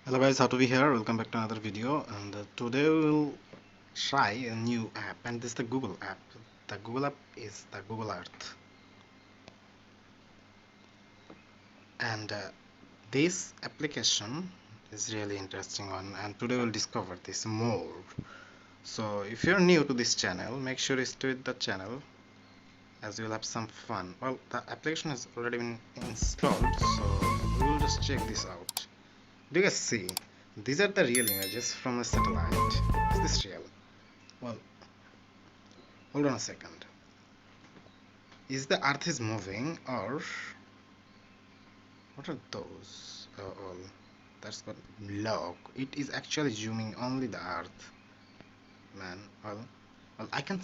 Hello guys, HowToBee here. Welcome back to another video, and today we'll try a new app, and this is the Google app. The Google app is the Google Earth, and this application is really interesting one, and today we'll discover this more. So if you're new to this channel, make sure you stay with the channel as you'll have some fun. Well, the application has already been installed, so we'll just check this out. Do you guys see? These are the real images from a satellite. Is this real? Well, hold on a second. Is the earth is moving, or what are those? Oh, that's got log. It is actually zooming only the earth. Man, well, I can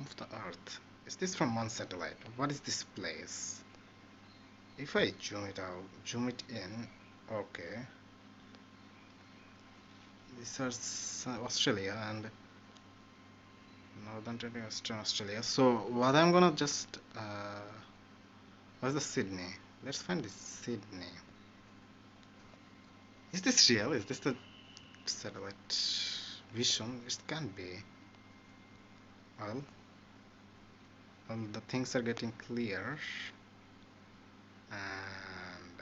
move the earth. Is this from one satellite? What is this place? If I zoom it out, zoom it in, okay. This is Australia and Northern Territory, Western Australia. So what I'm gonna just where's the Sydney? Let's find this Sydney. Is this real? Is this the satellite vision? It can't be. Well, the things are getting clear, and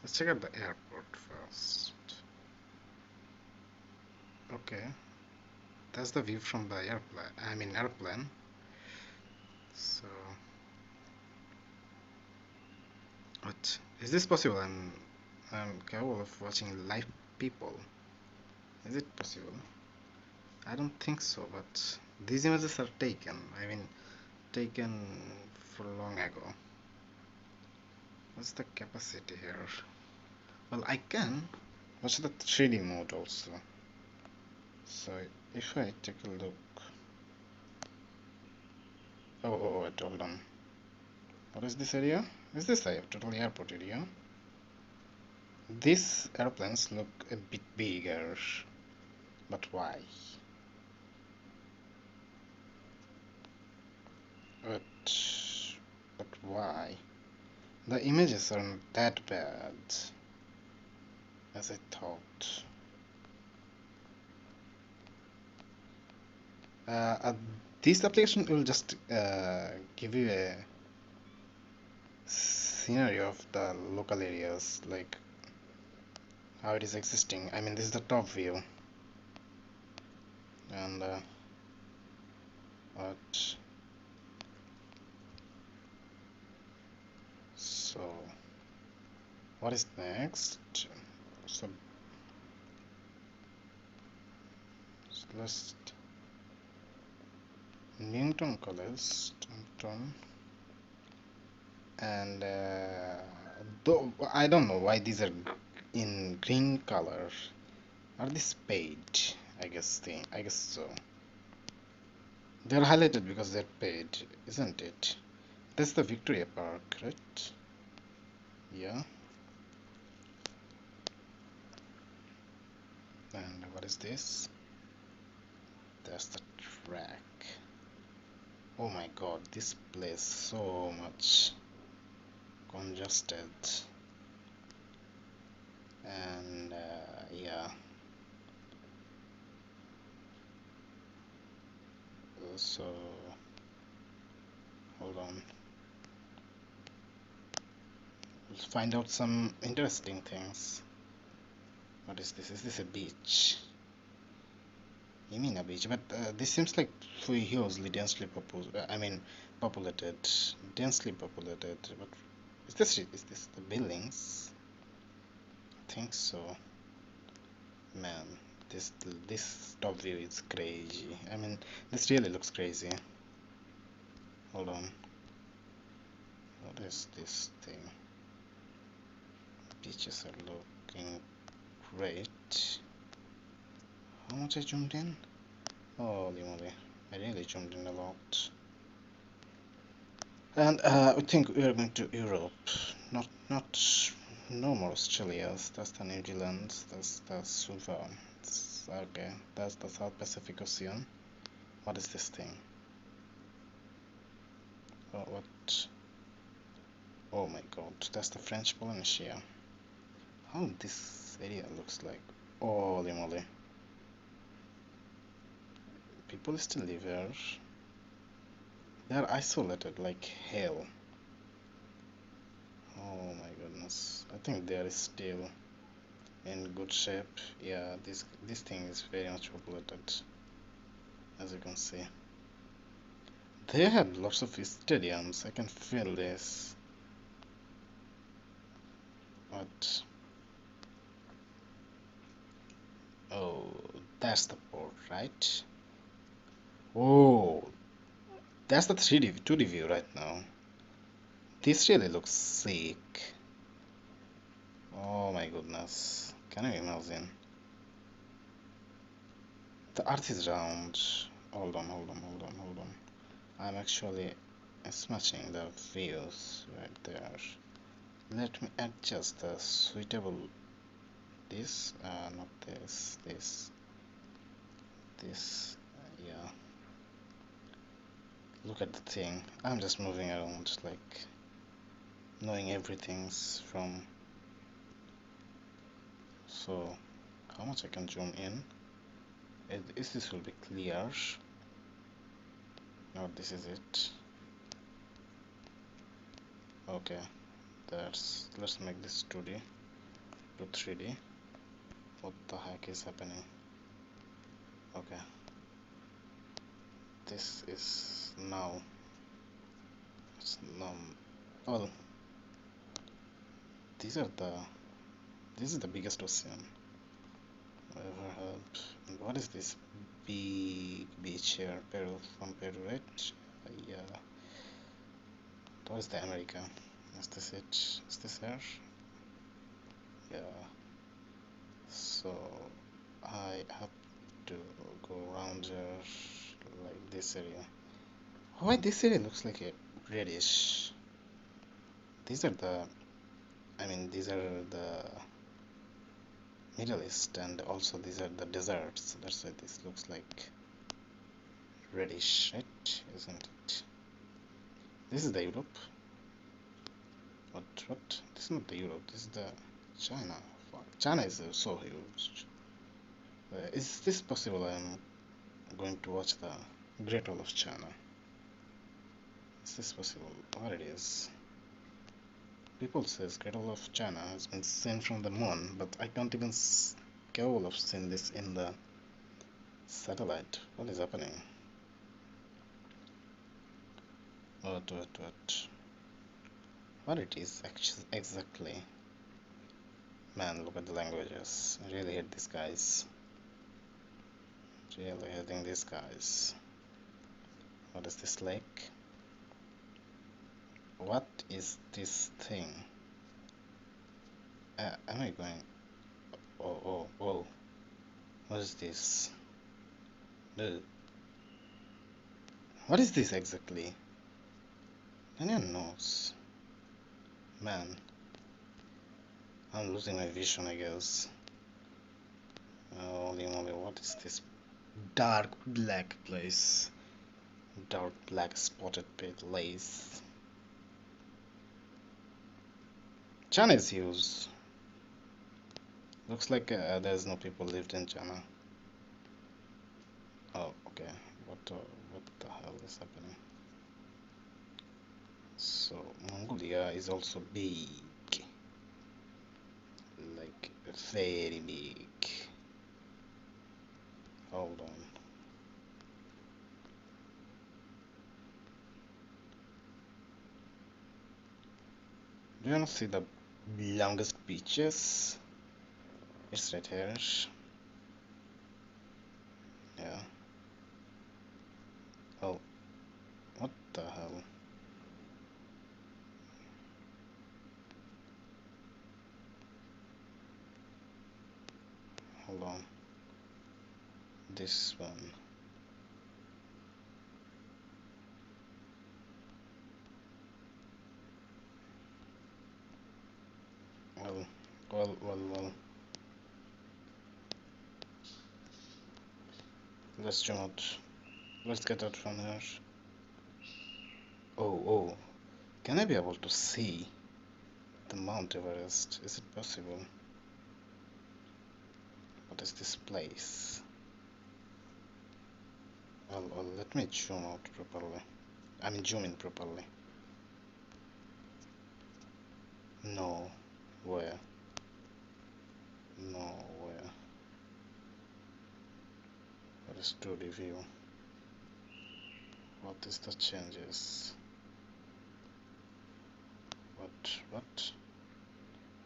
let's check out the airport first. Okay, that's the view from the airplane. I mean airplane. So, what is this possible? I'm capable of watching live people. Is it possible? I don't think so, but these images are taken. I mean, taken for long ago. What's the capacity here? Well, I can watch the 3D mode also. So if I take a look. Wait, hold on. What is this area? Is this a total airport area? These airplanes look a bit bigger, but why? But why? The images are not that bad as I thought. This application will just give you a scenario of the local areas, like how it is existing. I mean, this is the top view, and what? So, what is next? So let's Newton College, Newton, and though I don't know why these are in green color. Are these paid? I guess so. They're highlighted because they're paid, isn't it? That's the Victoria Park, right? Yeah. And what is this? That's the track. Oh my god, this place so much congested. And yeah. So hold on. Let's find out some interesting things. What is this? Is this a beach? You mean a beach? But this seems like hugely densely populated, densely populated. But is this the buildings? I think so. Man, this top view is crazy. I mean, this really looks crazy. Hold on. What is this thing? Beaches are looking great. How much I zoomed in? Holy moly, I really zoomed in a lot. And I think we are going to Europe. Not no more Australia. That's the New Zealand. That's the Suva. Okay, that's the South Pacific Ocean. What is this thing? Oh, what? Oh my god, that's the French Polynesia. How this area looks like? Holy moly. People still live here. They are isolated like hell. Oh my goodness. I think they are still in good shape. Yeah, this thing is very much populated, as you can see. They had lots of stadiums. I can feel this. But oh, that's the port, right? Oh, that's the 3D 2D view right now. This really looks sick. Oh my goodness. Can you imagine? The earth is round. Hold on, hold on, hold on, hold on. I'm actually smashing the views right there. Let me adjust the suitable this, not this, yeah. Look at the thing. I'm just moving around, like knowing everything's from. So, how much I can zoom in? Is this will be clear? No, this is it. Okay, let's make this 2D to 3D. What the heck is happening? Okay, this is now. It's now. Well, these are the. This is the biggest ocean I ever had. And what is this big beach here? Peru, from Peru, right? Yeah. What is the America? Is this it? Is this here? Yeah. So I have to go around here, like this area. Why this area looks like a reddish? These are the, I mean, these are the Middle East, and also these are the deserts. That's why this looks like reddish, right? Isn't it? This is the Europe. What? What? This is not the Europe. This is the China. Fuck. China is so huge. Is this possible? I'm going to watch the Great Wall of China. Is this possible? What it is? People says Great Wall of China has been seen from the moon, but I can't even capable of seeing this in the satellite. What is happening? What? What it is actually exactly? Man, look at the languages. I really hate these guys. Really hating these guys. What is this lake? What is this thing? Am I going? Oh. What is this? Dude. What is this exactly? Anyone knows? Man, I'm losing my vision, I guess. Holy moly, what is this dark black place? Dark black spotted place. China is huge. Looks like there's no people lived in China. Oh, okay. What the hell is happening? So Mongolia is also big, like very big. Hold on. Do you want to see the longest beaches? It's right here. Yeah. Oh, what the hell? Hold on. This one. Well. Let's jump out. Let's get out from here. Oh. Can I be able to see the Mount Everest? Is it possible? What is this place? Well, let me zoom out properly. I mean, zoom in properly. No, where? No, where? What is 2D view? What is the changes?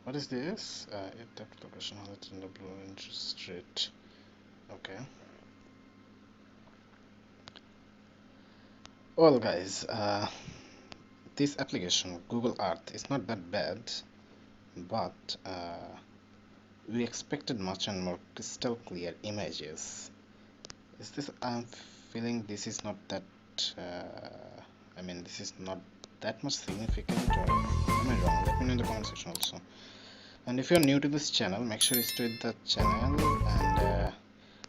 What is this? It depth location highlighted in the blue interest rate. Okay. Well, guys, this application Google Earth is not that bad, but we expected much and more crystal clear images. Is this? I'm feeling this is not that. I mean, this is not that much significant, or am I wrong? Let me know in the comment section also. And if you're new to this channel, make sure you stay with the channel, and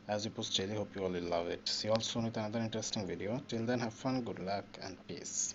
as we post daily, hope you all will love it. See you all soon with another interesting video. Till then, have fun, good luck, and peace.